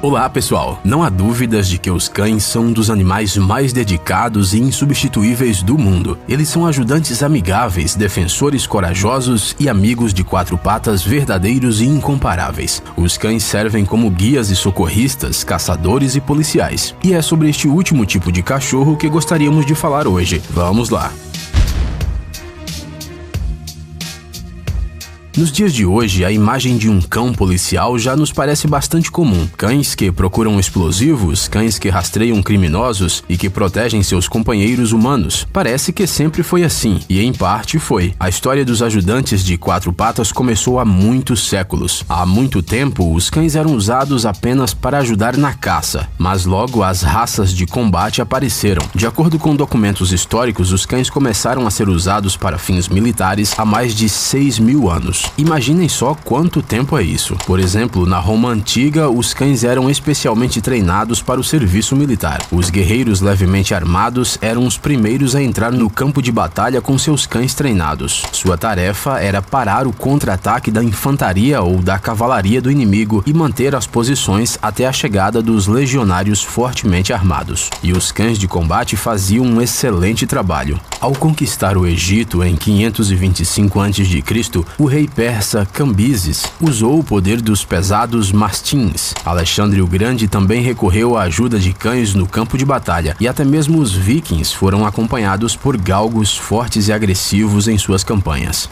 Olá pessoal, não há dúvidas de que os cães são um dos animais mais dedicados e insubstituíveis do mundo. Eles são ajudantes amigáveis, defensores corajosos e amigos de quatro patas verdadeiros e incomparáveis. Os cães servem como guias e socorristas, caçadores e policiais. E é sobre este último tipo de cachorro que gostaríamos de falar hoje. Vamos lá! Nos dias de hoje, a imagem de um cão policial já nos parece bastante comum. Cães que procuram explosivos, cães que rastreiam criminosos e que protegem seus companheiros humanos. Parece que sempre foi assim, e em parte foi. A história dos ajudantes de quatro patas começou há muitos séculos. Há muito tempo, os cães eram usados apenas para ajudar na caça, mas logo as raças de combate apareceram. De acordo com documentos históricos, os cães começaram a ser usados para fins militares há mais de 6.000 anos. Imaginem só quanto tempo é isso. Por exemplo, na Roma Antiga, os cães eram especialmente treinados para o serviço militar. Os guerreiros levemente armados eram os primeiros a entrar no campo de batalha com seus cães treinados. Sua tarefa era parar o contra-ataque da infantaria ou da cavalaria do inimigo e manter as posições até a chegada dos legionários fortemente armados. E os cães de combate faziam um excelente trabalho. Ao conquistar o Egito em 525 a.C., o rei persa Cambises usou o poder dos pesados mastins. Alexandre o Grande também recorreu à ajuda de cães no campo de batalha, e até mesmo os vikings foram acompanhados por galgos fortes e agressivos em suas campanhas.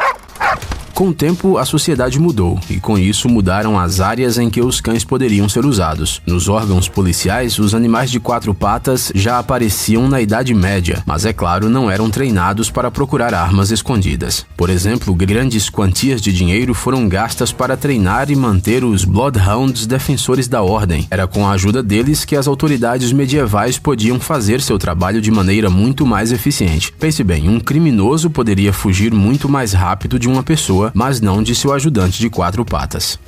Com o tempo, a sociedade mudou, e com isso mudaram as áreas em que os cães poderiam ser usados. Nos órgãos policiais, os animais de quatro patas já apareciam na Idade Média, mas é claro, não eram treinados para procurar armas escondidas. Por exemplo, grandes quantias de dinheiro foram gastas para treinar e manter os Bloodhounds defensores da ordem. Era com a ajuda deles que as autoridades medievais podiam fazer seu trabalho de maneira muito mais eficiente. Pense bem, um criminoso poderia fugir muito mais rápido de uma pessoa, mas não de seu ajudante de quatro patas.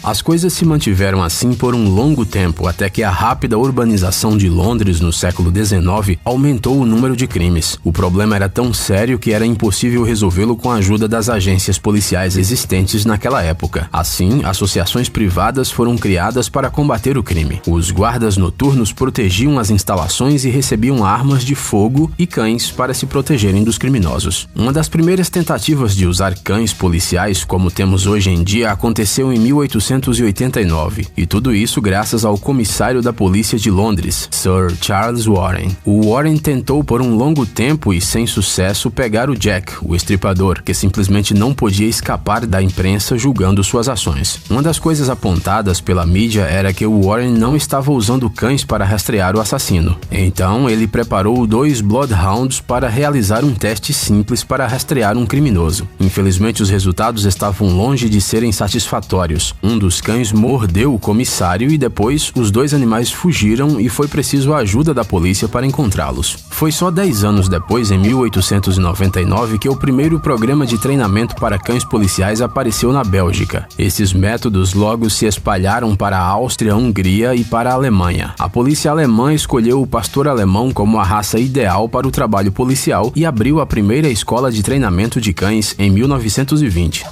As coisas se mantiveram assim por um longo tempo, até que a rápida urbanização de Londres no século XIX aumentou o número de crimes. O problema era tão sério que era impossível resolvê-lo com a ajuda das agências policiais existentes naquela época. Assim, associações privadas foram criadas para combater o crime. Os guardas noturnos protegiam as instalações e recebiam armas de fogo e cães para se protegerem dos criminosos. Uma das primeiras tentativas de usar cães policiais, como temos hoje em dia, aconteceu em 1889, e tudo isso graças ao comissário da polícia de Londres, Sir Charles Warren. O Warren tentou por um longo tempo e sem sucesso pegar o Jack, o estripador, que simplesmente não podia escapar da imprensa julgando suas ações. Uma das coisas apontadas pela mídia era que o Warren não estava usando cães para rastrear o assassino. Então ele preparou 2 Bloodhounds para realizar um teste simples para rastrear um criminoso. Infelizmente os resultados estavam longe de serem satisfatórios. Um dos cães mordeu o comissário e depois os 2 animais fugiram e foi preciso a ajuda da polícia para encontrá-los. Foi só 10 anos depois, em 1899, que o primeiro programa de treinamento para cães policiais apareceu na Bélgica. Esses métodos logo se espalharam para a Áustria, Hungria e para a Alemanha. A polícia alemã escolheu o pastor alemão como a raça ideal para o trabalho policial e abriu a primeira escola de treinamento de cães em 1920.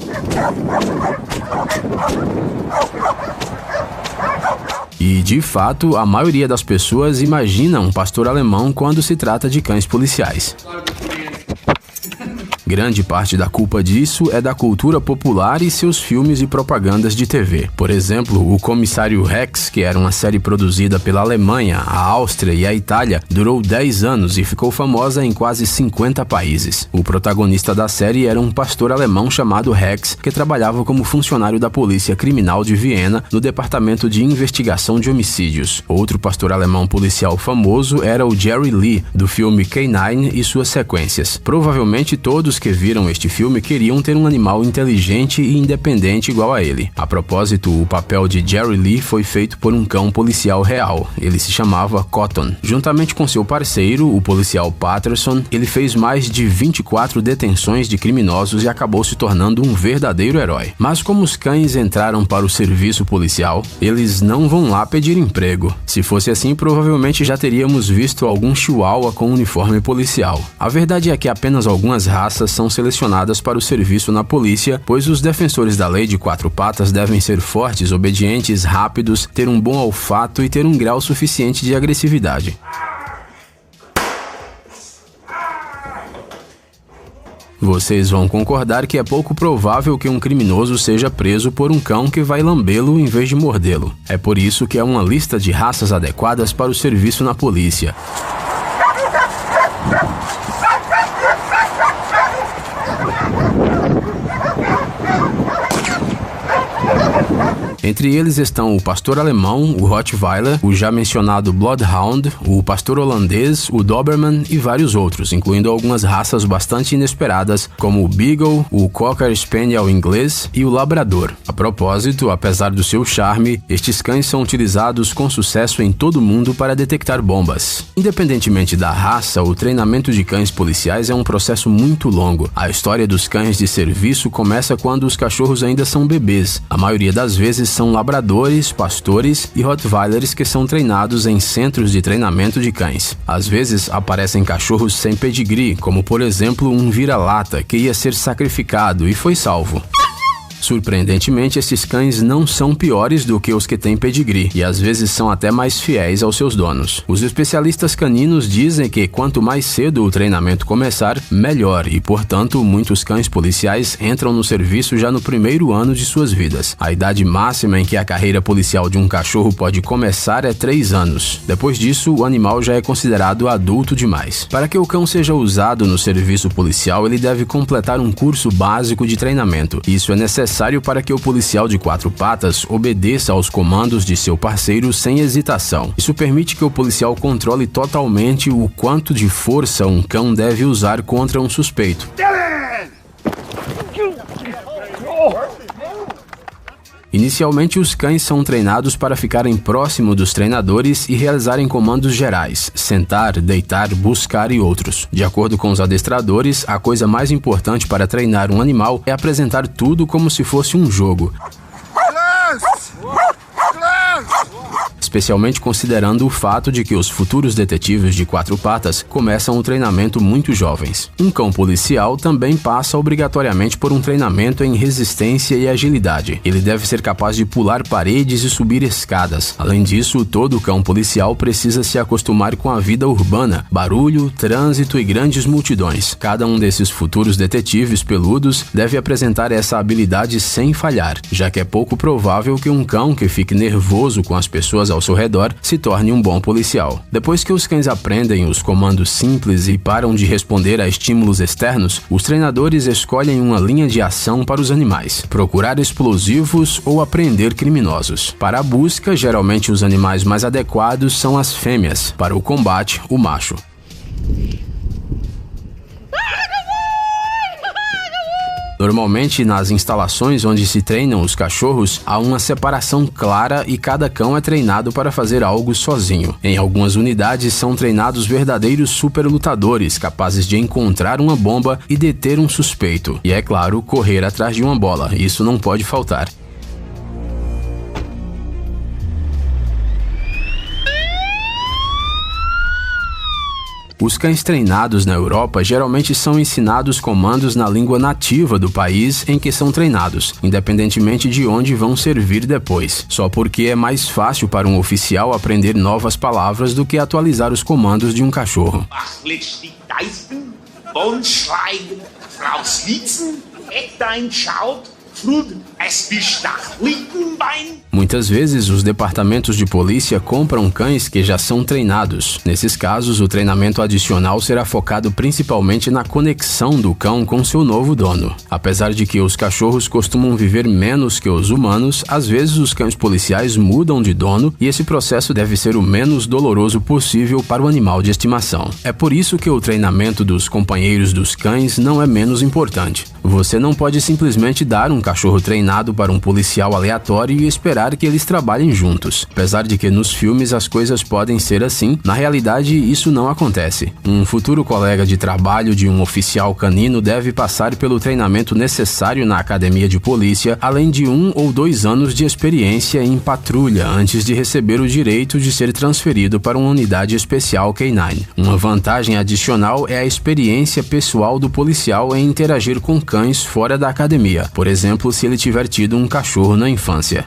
E, de fato, a maioria das pessoas imagina um pastor alemão quando se trata de cães policiais. Grande parte da culpa disso é da cultura popular e seus filmes e propagandas de TV. Por exemplo, o Comissário Rex, que era uma série produzida pela Alemanha, a Áustria e a Itália, durou 10 anos e ficou famosa em quase 50 países. O protagonista da série era um pastor alemão chamado Rex, que trabalhava como funcionário da Polícia Criminal de Viena, no Departamento de Investigação de Homicídios. Outro pastor alemão policial famoso era o Jerry Lee, do filme K9 e suas sequências. Provavelmente todos que viram este filme queriam ter um animal inteligente e independente igual a ele. A propósito, o papel de Jerry Lee foi feito por um cão policial real. Ele se chamava Cotton. Juntamente com seu parceiro, o policial Patterson, ele fez mais de 24 detenções de criminosos e acabou se tornando um verdadeiro herói. Mas como os cães entraram para o serviço policial, eles não vão lá pedir emprego. Se fosse assim, provavelmente já teríamos visto algum chihuahua com uniforme policial. A verdade é que apenas algumas raças raças são selecionadas para o serviço na polícia, pois os defensores da lei de 4 patas devem ser fortes, obedientes, rápidos, ter um bom olfato e ter um grau suficiente de agressividade. Vocês vão concordar que é pouco provável que um criminoso seja preso por um cão que vai lambê-lo em vez de mordê-lo. É por isso que há uma lista de raças adequadas para o serviço na polícia. Entre eles estão o pastor alemão, o Rottweiler, o já mencionado Bloodhound, o pastor holandês, o Doberman e vários outros, incluindo algumas raças bastante inesperadas, como o Beagle, o Cocker Spaniel inglês e o Labrador. A propósito, apesar do seu charme, estes cães são utilizados com sucesso em todo o mundo para detectar bombas. Independentemente da raça, o treinamento de cães policiais é um processo muito longo. A história dos cães de serviço começa quando os cachorros ainda são bebês. A maioria das vezes são labradores, pastores e rottweilers que são treinados em centros de treinamento de cães. Às vezes aparecem cachorros sem pedigree, como por exemplo um vira-lata que ia ser sacrificado e foi salvo. Surpreendentemente, esses cães não são piores do que os que têm pedigree e às vezes são até mais fiéis aos seus donos. Os especialistas caninos dizem que quanto mais cedo o treinamento começar, melhor e, portanto, muitos cães policiais entram no serviço já no primeiro ano de suas vidas. A idade máxima em que a carreira policial de um cachorro pode começar é 3 anos. Depois disso, o animal já é considerado adulto demais. Para que o cão seja usado no serviço policial, ele deve completar um curso básico de treinamento. Isso é necessário para que o policial de 4 patas obedeça aos comandos de seu parceiro sem hesitação. Isso permite que o policial controle totalmente o quanto de força um cão deve usar contra um suspeito. Inicialmente, os cães são treinados para ficarem próximo dos treinadores e realizarem comandos gerais, sentar, deitar, buscar e outros. De acordo com os adestradores, a coisa mais importante para treinar um animal é apresentar tudo como se fosse um jogo. Especialmente considerando o fato de que os futuros detetives de 4 patas começam o treinamento muito jovens. Um cão policial também passa obrigatoriamente por um treinamento em resistência e agilidade. Ele deve ser capaz de pular paredes e subir escadas. Além disso, todo cão policial precisa se acostumar com a vida urbana, barulho, trânsito e grandes multidões. Cada um desses futuros detetives peludos deve apresentar essa habilidade sem falhar, já que é pouco provável que um cão que fique nervoso com as pessoas ao seu redor se torne um bom policial. Depois que os cães aprendem os comandos simples e param de responder a estímulos externos, os treinadores escolhem uma linha de ação para os animais: procurar explosivos ou apreender criminosos. Para a busca, geralmente os animais mais adequados são as fêmeas, para o combate, o macho. Normalmente, nas instalações onde se treinam os cachorros, há uma separação clara e cada cão é treinado para fazer algo sozinho. Em algumas unidades, são treinados verdadeiros superlutadores, capazes de encontrar uma bomba e deter um suspeito. E, é claro, correr atrás de uma bola. Isso não pode faltar. Os cães treinados na Europa geralmente são ensinados comandos na língua nativa do país em que são treinados, independentemente de onde vão servir depois, só porque é mais fácil para um oficial aprender novas palavras do que atualizar os comandos de um cachorro. Muitas vezes, os departamentos de polícia compram cães que já são treinados. Nesses casos, o treinamento adicional será focado principalmente na conexão do cão com seu novo dono. Apesar de que os cachorros costumam viver menos que os humanos, às vezes os cães policiais mudam de dono e esse processo deve ser o menos doloroso possível para o animal de estimação. É por isso que o treinamento dos companheiros dos cães não é menos importante. Você não pode simplesmente dar um cachorro treinado treinado para um policial aleatório e esperar que eles trabalhem juntos. Apesar de que nos filmes as coisas podem ser assim, na realidade isso não acontece. Um futuro colega de trabalho de um oficial canino deve passar pelo treinamento necessário na academia de polícia, além de 1 ou 2 anos de experiência em patrulha antes de receber o direito de ser transferido para uma unidade especial K9. Uma vantagem adicional é a experiência pessoal do policial em interagir com cães fora da academia, por exemplo, se ele tiver tido um cachorro na infância.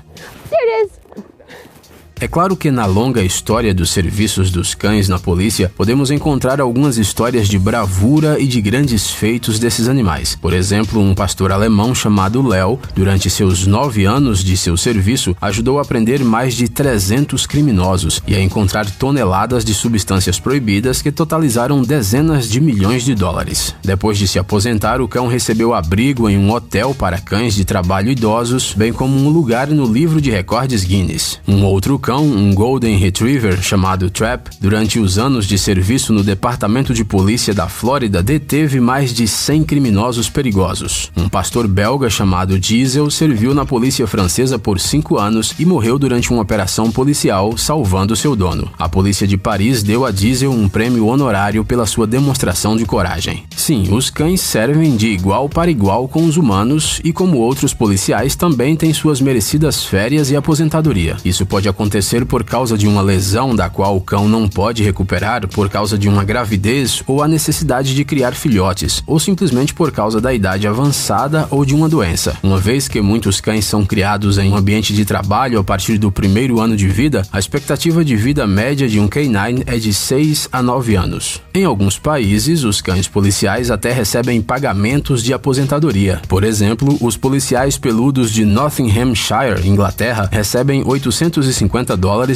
É claro que na longa história dos serviços dos cães na polícia, podemos encontrar algumas histórias de bravura e de grandes feitos desses animais. Por exemplo, um pastor alemão chamado Léo, durante seus 9 anos de seu serviço, ajudou a prender mais de 300 criminosos e a encontrar toneladas de substâncias proibidas que totalizaram dezenas de milhões de dólares. Depois de se aposentar, o cão recebeu abrigo em um hotel para cães de trabalho idosos, bem como um lugar no livro de recordes Guinness. Um outro um Golden Retriever chamado Trap, durante os anos de serviço no Departamento de Polícia da Flórida, deteve mais de 100 criminosos perigosos. Um pastor belga chamado Diesel serviu na polícia francesa por 5 anos e morreu durante uma operação policial, salvando seu dono. A polícia de Paris deu a Diesel um prêmio honorário pela sua demonstração de coragem. Sim, os cães servem de igual para igual com os humanos e, como outros policiais, também têm suas merecidas férias e aposentadoria. Isso pode acontecer por causa de uma lesão da qual o cão não pode recuperar, por causa de uma gravidez ou a necessidade de criar filhotes, ou simplesmente por causa da idade avançada ou de uma doença. Uma vez que muitos cães são criados em um ambiente de trabalho a partir do primeiro ano de vida, a expectativa de vida média de um K9 é de 6 a 9 anos. Em alguns países, os cães policiais até recebem pagamentos de aposentadoria. Por exemplo, os policiais peludos de Nottinghamshire, Inglaterra, recebem $850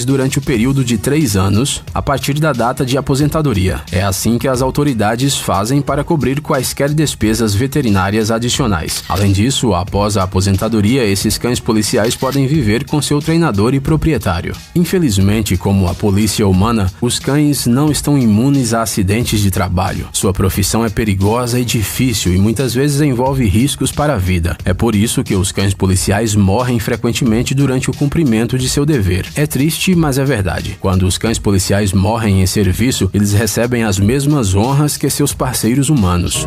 durante o período de 3 anos, a partir da data de aposentadoria. É assim que as autoridades fazem para cobrir quaisquer despesas veterinárias adicionais. Além disso, após a aposentadoria, esses cães policiais podem viver com seu treinador e proprietário. Infelizmente, como a polícia humana, os cães não estão imunes a acidentes de trabalho. Sua profissão é perigosa e difícil e muitas vezes envolve riscos para a vida. É por isso que os cães policiais morrem frequentemente durante o cumprimento de seu dever. É triste, mas é verdade. Quando os cães policiais morrem em serviço, eles recebem as mesmas honras que seus parceiros humanos.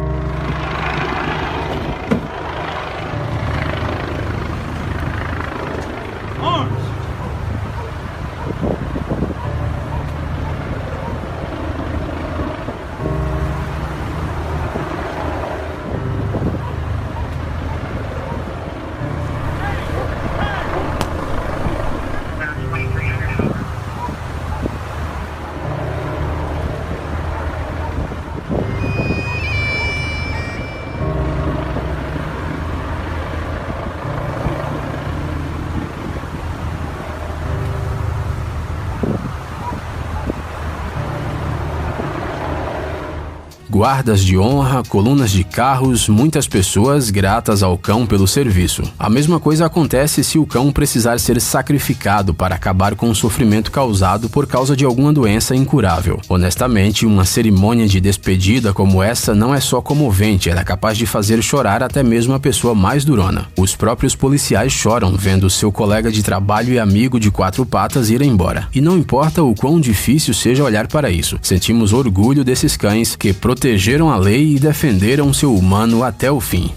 Guardas de honra, colunas de carros, muitas pessoas gratas ao cão pelo serviço. A mesma coisa acontece se o cão precisar ser sacrificado para acabar com o sofrimento causado por causa de alguma doença incurável. Honestamente, uma cerimônia de despedida como essa não é só comovente, ela é capaz de fazer chorar até mesmo a pessoa mais durona. Os próprios policiais choram vendo seu colega de trabalho e amigo de 4 patas ir embora. E não importa o quão difícil seja olhar para isso, sentimos orgulho desses cães que protegeram a lei e defenderam seu humano até o fim.